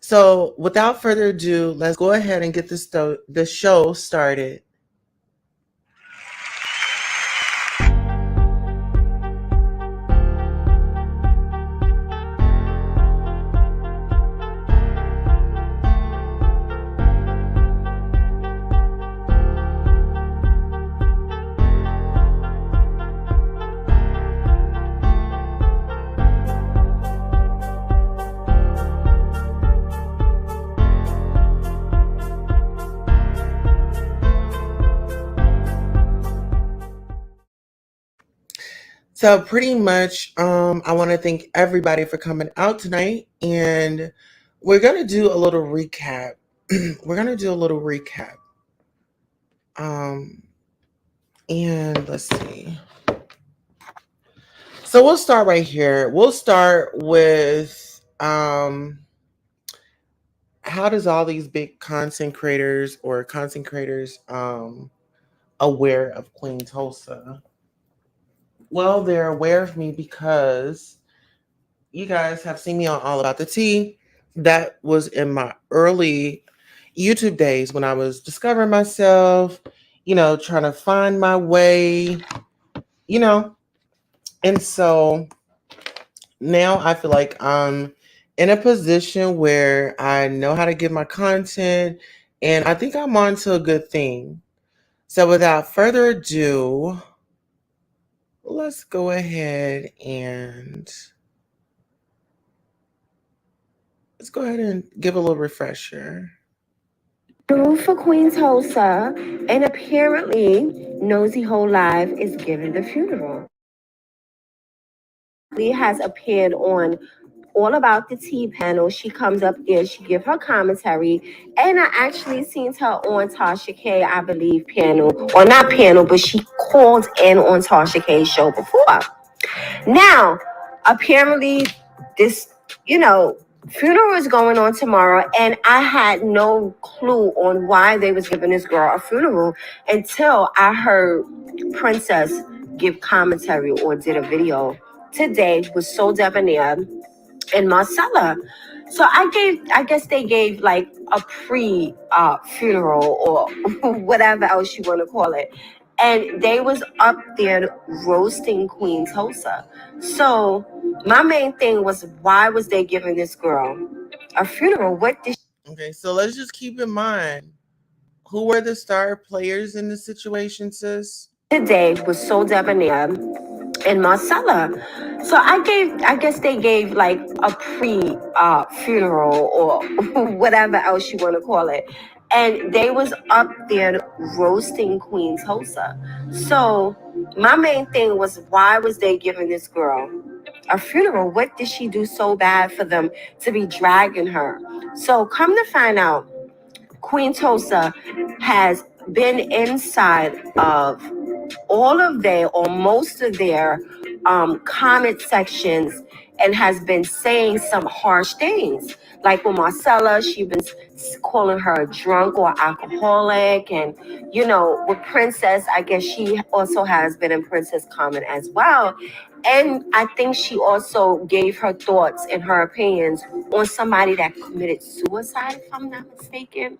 So, without further ado, let's go ahead and get the show started. So, pretty much, I want to thank everybody for coming out tonight, and we're gonna do a little recap. We're gonna do a little recap. Um, and let's see. So we'll start right here. We'll start with how does all these big content creators or content creators aware of Queen Tulsa? Well, they're aware of me because you guys have seen me on All About the Tea. That was in my early YouTube days when I was discovering myself, trying to find my way, you know. And so now I feel like I'm in a position where I know how to get my content, and I think I'm on to a good thing. So without further ado, let's go ahead and give a little refresher. For Queen Tulsa, and apparently Nosy Whole Live is giving the funeral. Lee has appeared on All About the Tea panel. She comes up there, she give her commentary, and I actually seen her on Tasha K, I believe, panel, or not panel, but she called in on Tasha K's show before. Now, apparently, this, funeral is going on tomorrow, and I had no clue on why they was giving this girl a funeral until I heard Princess give commentary or did a video today with So Debonair and Marcella. So I guess they gave like a pre funeral or whatever else you want to call it. And they was up there roasting Queen Tulsa. So my main thing was, why was they giving this girl a funeral? What did Okay, so let's just keep in mind who were the star players in this situation, sis? today was So Debonair and Marcella. So I guess they gave like a pre funeral or whatever else you want to call it. And they was up there roasting Queen Tulsa. So my main thing was, why was they giving this girl a funeral? What did she do so bad for them to be dragging her? So come to find out, Queen Tulsa has been inside of all of their or most of their comment sections and has been saying some harsh things. Like with Marcella, she been calling her a drunk or alcoholic. And, with Princess, I guess she also has been in Princess comment as well. And I think she also gave her thoughts and her opinions on somebody that committed suicide, if I'm not mistaken.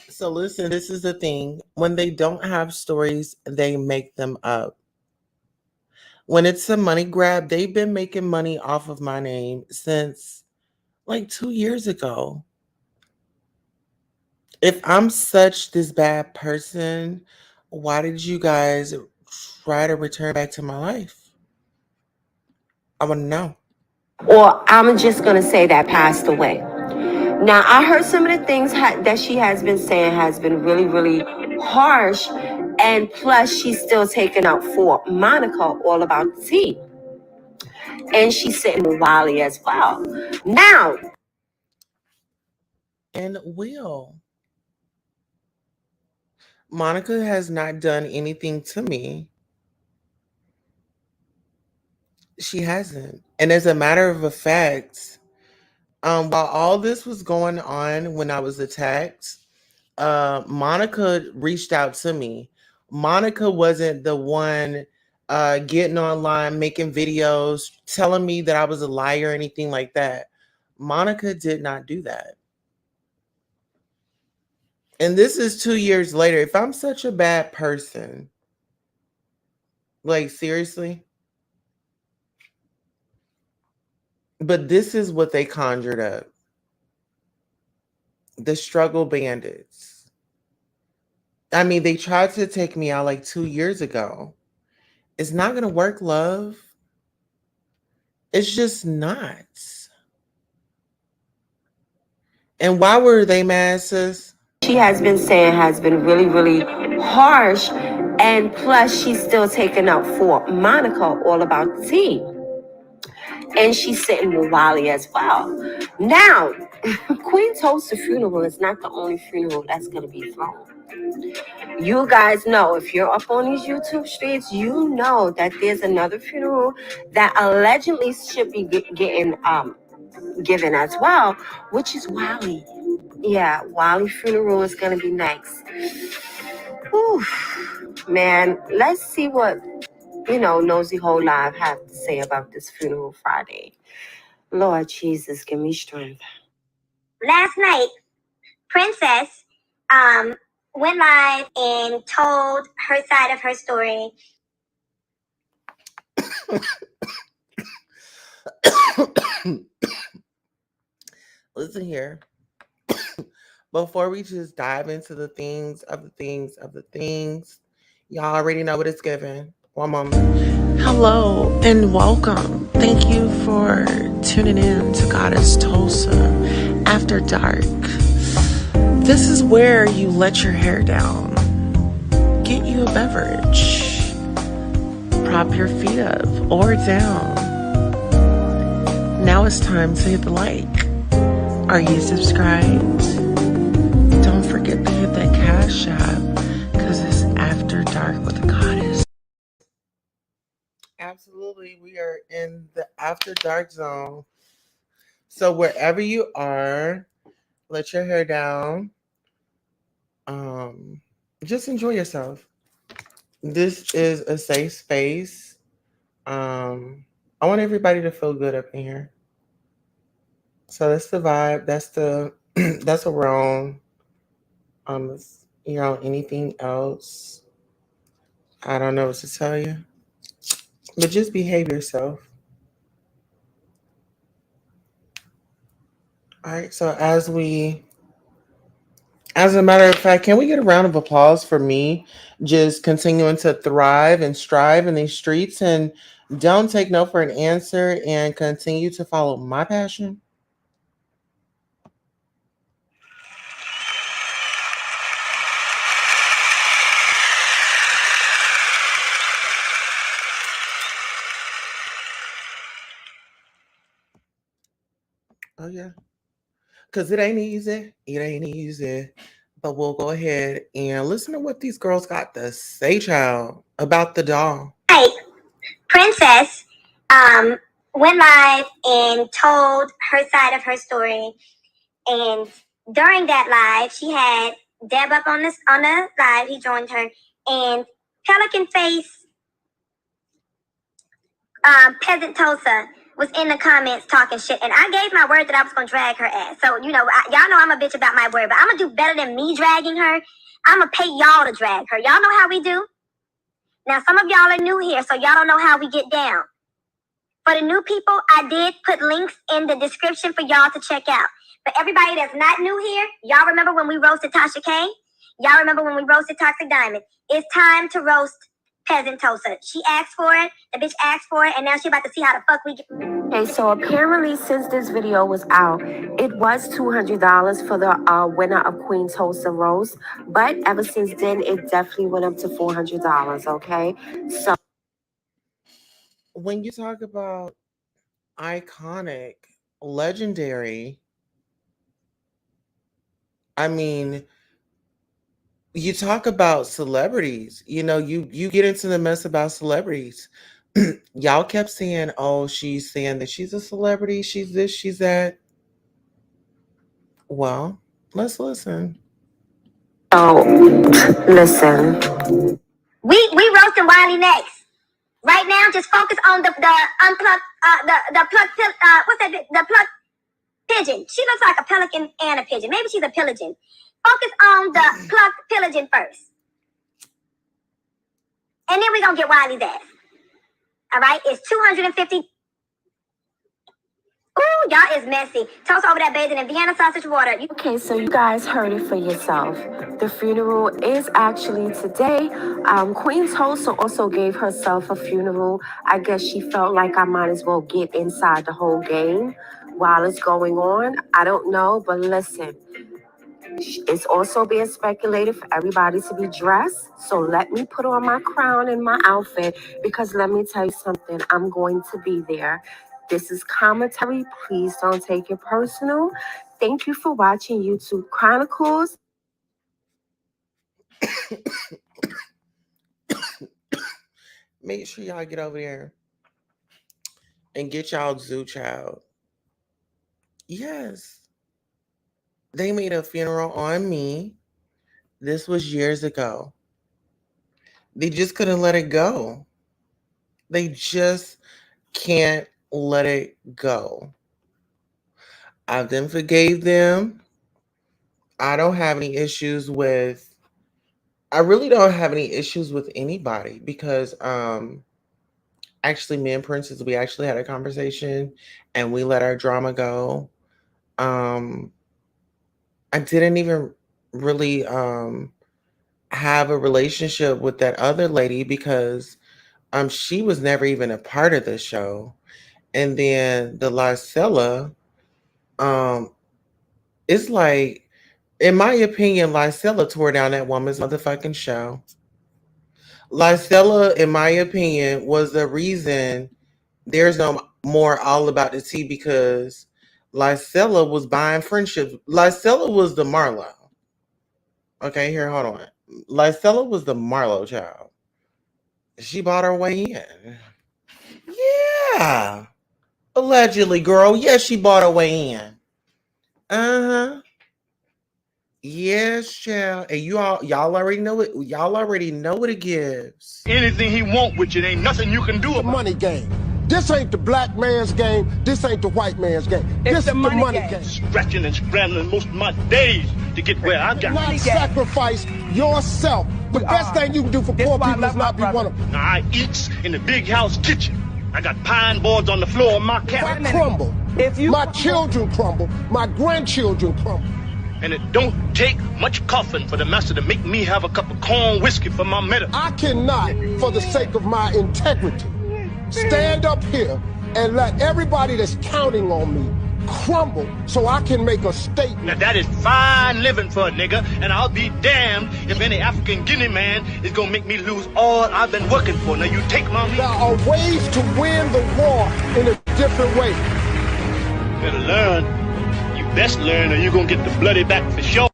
So listen, this is the thing. When they don't have stories, they make them up. When it's a money grab, they've been making money off of my name since like 2 years ago. If I'm such this bad person, why did you guys try to return back to my life? I want to know. Or I'm just going to say that passed away. Now, I heard some of the things that she has been saying has been really, really harsh. And plus, she's still taking out for Monica All About the Tea. And she's sitting with Wiley as well. Now, And Monica has not done anything to me. She hasn't. And as a matter of fact, while all this was going on when I was attacked, Monica reached out to me. Monica wasn't the one getting online, making videos, telling me that I was a liar or anything like that. Monica did not do that. And this is 2 years later. If I'm such a bad person, like seriously, but this is what they conjured up: the struggle bandits. I mean, they tried to take me out like 2 years ago. It's not going to work, love. It's just not. And why were they mad, sis? She has been saying has been really, really harsh. And plus, she's still taking up for Monica all about the tea. And she's sitting with Wally as well. Now, Queen Tulsa funeral is not the only funeral that's going to be thrown. You guys know, if you're up on these YouTube streets, you know that there's another funeral that allegedly should be getting given as well, which is Wally. Yeah, Wally funeral is going to be next. Whew. Man, let's see what, Nosy Whole Live have to say about this funeral Friday. Lord Jesus, give me strength. Last night, Princess went live and told her side of her story. Listen here. Before we just dive into the things, y'all already know what it's given. One moment. Hello and welcome. Thank you for tuning in to Goddess Tulsa After Dark. This is where you let your hair down, get you a beverage, prop your feet up or down. Now it's time to hit the like. Are you subscribed? Don't forget to hit that Cash App, because it's After Dark with the Goddess. Absolutely, we are in the After Dark zone. So wherever you are, let your hair down. Just enjoy yourself. This is a safe space. I want everybody to feel good up in here. So that's the vibe. That's the that's what we're on. Anything else, I don't know what to tell you. But just behave yourself. All right. So as a matter of fact, can we get a round of applause for me just continuing to thrive and strive in these streets and don't take no for an answer and continue to follow my passion? Oh, yeah. Because it ain't easy. It ain't easy. But we'll go ahead and listen to what these girls got to say, child, about the doll. Hey, Princess went live and told her side of her story. And during that live, she had Deb up on the live. He joined her. And Pelican Face Peasant Tulsa was in the comments talking shit, and I gave my word that I was gonna drag her ass. So y'all know I'm a bitch about my word, but I'm gonna do better than me dragging her. I'm gonna pay y'all to drag her. Y'all know how we do. Now some of y'all are new here, so y'all don't know how we get down. For the new people, I did put links in the description for y'all to check out. For everybody that's not new here, y'all remember when we roasted Tasha K? Y'all remember when we roasted Toxic Diamond? It's time to roast Peasant Tulsa. She asked for it, the bitch asked for it, and now she about to see how the fuck we get. Okay, so apparently since this video was out, it was $200 for the winner of Queen Tulsa Rose. But ever since then, it definitely went up to $400, okay? So when you talk about iconic, legendary, I mean, you talk about celebrities, you get into the mess about celebrities. Y'all kept saying, oh, she's saying that she's a celebrity, she's this, she's that. Well, let's listen. Oh, listen. We roasting Wiley next. Right now, just focus on the unplugged, the plug, what's that? The plug. pigeon. She looks like a pelican and a pigeon. Maybe she's a pigeon. Focus on the plucked pigeon first. And then we're going to get Wiley's ass. All right? It's 250. Ooh, y'all is messy. Toast over that bathing in Vienna sausage water. Okay, so you guys heard it for yourself. The funeral is actually today. Queen Tulsa also gave herself a funeral. I guess she felt like I might as well get inside the whole game while it's going on. I don't know, but listen. It's also being speculated for everybody to be dressed. So let me put on my crown and my outfit because let me tell you something. I'm going to be there. This is commentary. Please don't take it personal. Thank you for watching YouTube Chronicles. Make sure y'all get over there and get y'all Zoo Child. Yes. They made a funeral on me. This was years ago. They just couldn't let it go. They just can't let it go. I then forgave them. I don't have any issues with, I really don't have any issues with anybody because actually me and Princess, we actually had a conversation and we let our drama go. I didn't even really have a relationship with that other lady because she was never even a part of the show. And then the Lysella, it's like, in my opinion, Lysella tore down that woman's motherfucking show. Lysella, in my opinion, was the reason there's no more All About the Tea because Lysella was buying friendships. Lysella was the Marlo. Okay, here, hold on. Lysella was the Marlo child. She bought her way in. Yeah. Allegedly, girl. Yes, she bought her way in. Uh-huh. Yes, child. And y'all already know it. Y'all already know what it gives. Anything he want with you, ain't nothing you can do about it. Money game. This ain't the black man's game. This ain't the white man's game. This is the money game. Scratching and scrambling most of my days to get where I got. Not sacrifice yourself. The best thing you can do for poor people is not be one of them. Now, I eats in the big house kitchen. I got pine boards on the floor of my cabin. I crumble. My children crumble. My grandchildren crumble. And it don't take much coughing for the master to make me have a cup of corn whiskey for my medicine. I cannot, for the sake of my integrity, stand up here and let everybody that's counting on me crumble so I can make a statement. Now that is fine living for a nigga, and I'll be damned if any African Guinea man is gonna make me lose all I've been working for. Now you take my There are ways to win the war in a different way. Better learn. You best learn or you gonna get the bloody back for sure.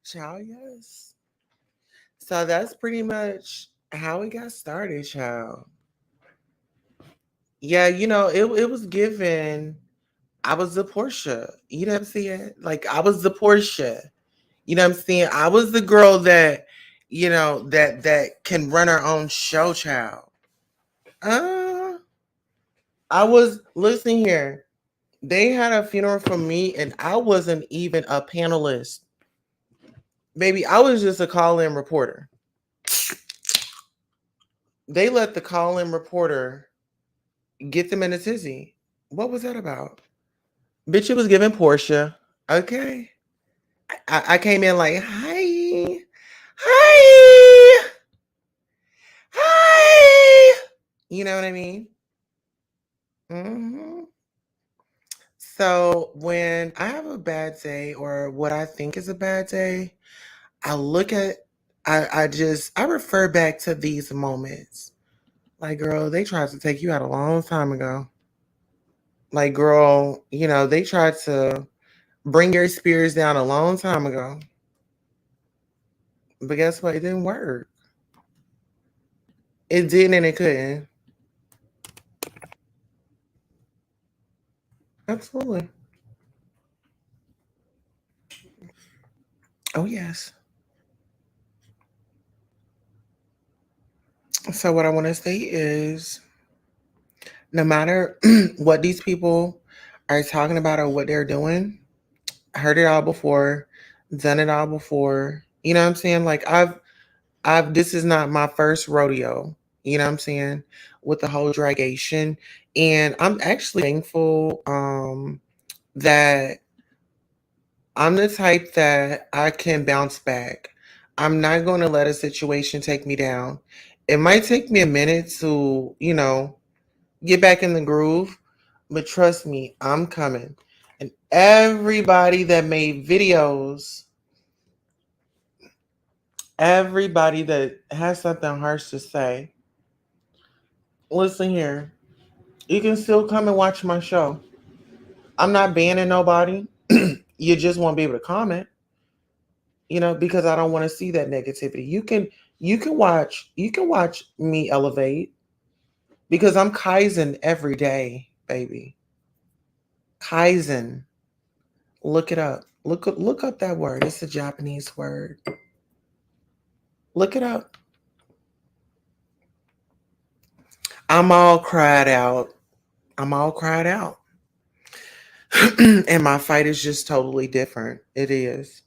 Child, yes. So that's pretty much how it got started, child. Yeah, it was given. I was the Portia. You know what I'm saying? Like I was the Portia. You know what I'm saying? I was the girl that, that can run her own show, child. I was listening here. They had a funeral for me, and I wasn't even a panelist. Baby, I was just a call-in reporter. They let the call-in reporter get them in a tizzy. What was that about? Bitch, it was giving Portia. Okay. I came in like, hi. Hi. Hi. You know what I mean? Mm-hmm. So when I have a bad day or what I think is a bad day, I refer back to these moments. Like, girl, they tried to take you out a long time ago. Like, girl, they tried to bring your spirits down a long time ago. But guess what? It didn't work. It didn't and it couldn't. Absolutely. Oh, yes. So what I want to say is, no matter what these people are talking about what they're doing. Heard it all before, done it all before. You know what I'm saying? Like I've this is not my first rodeo. You know what I'm saying? With the whole dragation. And I'm actually thankful that I'm the type that I can bounce back. I'm not going to let a situation take me down. It might take me a minute to, get back in the groove, but trust me, I'm coming. And everybody that made videos, everybody that has something harsh to say, listen here. You can still come and watch my show. I'm not banning nobody. You just won't be able to comment, because I don't want to see that negativity. You can watch me elevate because I'm Kaizen every day, baby. Kaizen. Look it up. Look up that word. It's a Japanese word. Look it up. I'm all cried out. I'm all cried out. And my fight is just totally different. It is.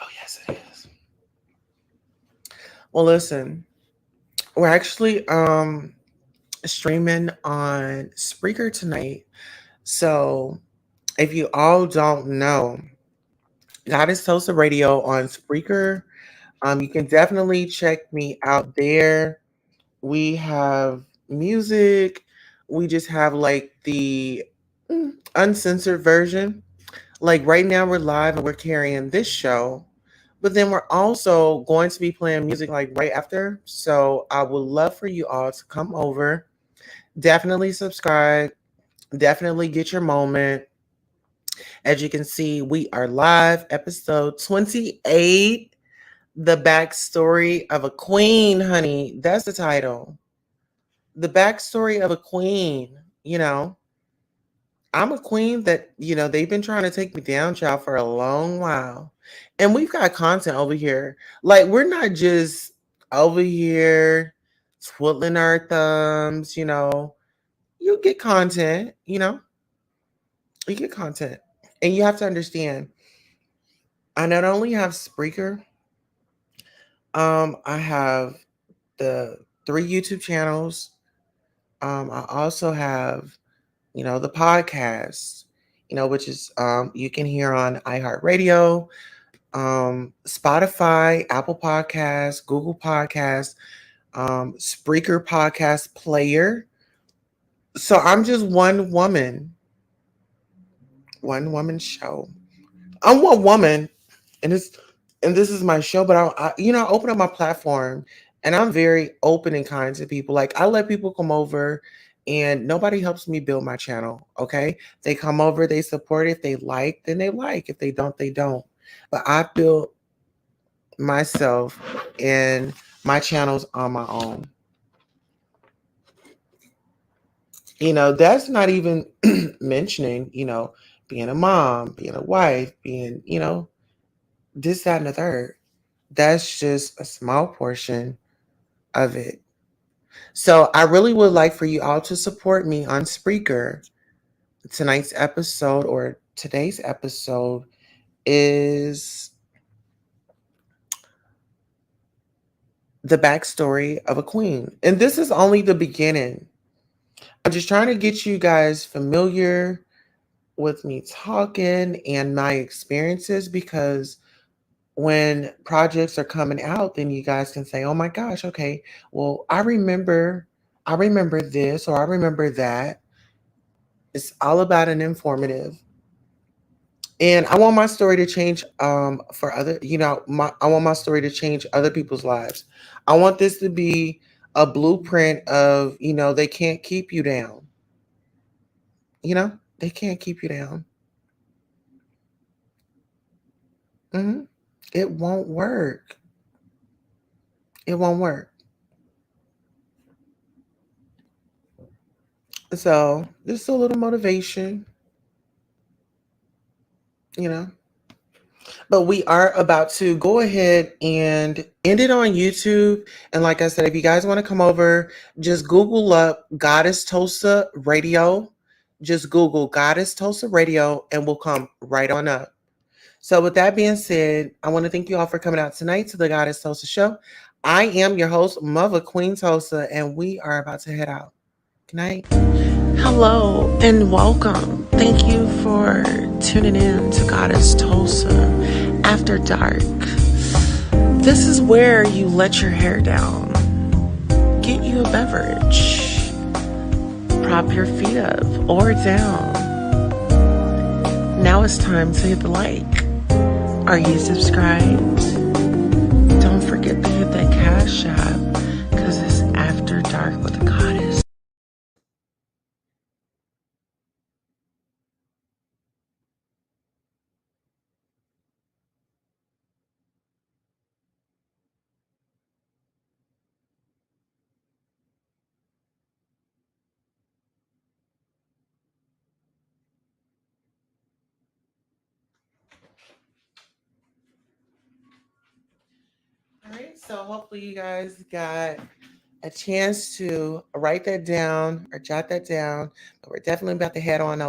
Oh yes, it is. Well, listen, we're actually streaming on Spreaker tonight. So if you all don't know, Goddess Tosa Radio on Spreaker. You can definitely check me out there. We have music. We just have like the uncensored version. Like right now, we're live and we're carrying this show. But then we're also going to be playing music like right after. So I would love for you all to come over. Definitely subscribe. Definitely get your moment. As you can see, we are live, episode 28. The backstory of a queen, honey. That's the title. The backstory of a queen. You know, I'm a queen that, they've been trying to take me down, child, for a long while. And we've got content over here. Like, we're not just over here twiddling our thumbs. You get content, you get content. And you have to understand, I not only have Spreaker, I have the 3 YouTube channels. I also have, the podcast, which is you can hear on iHeartRadio, Spotify, Apple Podcasts, Google Podcasts, Spreaker Podcast Player. So I'm just one woman show. I'm one woman, and this is my show. But I open up my platform, and I'm very open and kind to people. Like I let people come over, and nobody helps me build my channel. Okay, they come over, they support it. If they like, then they like. If they don't, they don't. But I built myself and my channels on my own. That's not even mentioning, being a mom, being a wife, being, this, that, and the third. That's just a small portion of it. So I really would like for you all to support me on Spreaker. Tonight's episode or today's episode is the backstory of a queen. And this is only the beginning. I'm just trying to get you guys familiar with me talking and my experiences because when projects are coming out, then you guys can say, oh my gosh, okay, well, I remember this or I remember that. It's all about an informative. And I want my story to change for other, I want my story to change other people's lives. I want this to be a blueprint of, they can't keep you down. They can't keep you down. hmm It won't work. It won't work. So just a little motivation, you know. But we are about to go ahead and end it on YouTube. And like I said, if you guys want to come over, just Google up Goddess Tulsa Radio. Just Google Goddess Tulsa Radio and we'll come right on up. So with that being said, I want to thank you all for coming out tonight to the Goddess Tulsa Show. I am your host, Mother Queen Tulsa, and we are about to head out. Good night. Hello and welcome. Thank you for tuning in to Goddess Tulsa After Dark. This is where you let your hair down, get you a beverage, prop your feet up or down. Now it's time to hit the like. Are you subscribed? Don't forget to hit that Cash App because it's After Dark with the Goddess. All right, so hopefully you guys got a chance to write that down or jot that down. But we're definitely about to head on over.